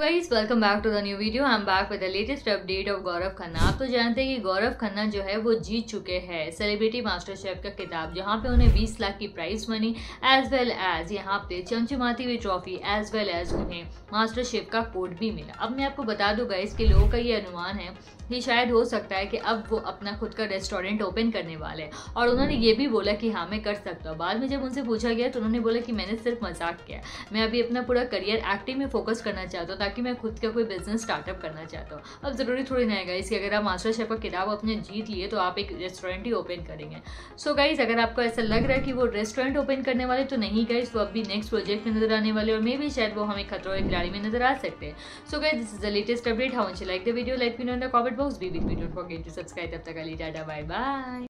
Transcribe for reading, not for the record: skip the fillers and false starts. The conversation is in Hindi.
Guys, welcome back to the new video. I am back with the latest update of Gaurav Khanna. आप तो जानते हैं कि गौरव खन्ना जो है वो जीत चुके हैं सेलिब्रिटी मास्टर शेफ का खिताब, जहां पे उन्हें 20 लाख की prize money as well as यहाँ पे चमचमाती हुई ट्रॉफी एज वेल एज उन्हें मास्टर शेफ का कोड भी मिला। अब मैं आपको बता दूं गाइस कि लोगों का ये अनुमान है कि शायद हो सकता है कि अब वो अपना खुद का रेस्टोरेंट ओपन करने वाले हैं, और उन्होंने ये भी बोला कि हाँ मैं कर सकता हूँ। बाद में जब उनसे पूछा गया तो उन्होंने बोला कि मैंने सिर्फ मजाक किया, मैं अभी अपना पूरा करियर एक्टिंग में फोकस करना चाहता हूँ ताकि मैं खुद का कोई बिजनेस स्टार्टअप करना चाहता हूँ। अब जरूरी थोड़ी ना है गाइस कि अगर आप मास्टर शेफ का किताब अपने जीत लिए तो आप एक रेस्टोरेंट ही ओपन करेंगे। सो गाइस, अगर आपको ऐसा लग रहा है कि वो रेस्टोरेंट ओपन करने वाले तो नहीं गाइस, वो अभी नेक्स्ट प्रोजेक्ट में नजर आने वाले और मे भी शायद वो हमें खतरों के खिलाड़ी में नजर आ सकते हैं। So guys, this is the latest update. How much you like the video, let me know in the comment box. Be with me, don't forget to subscribe. तब तक के लिए टाटा बाय बाय।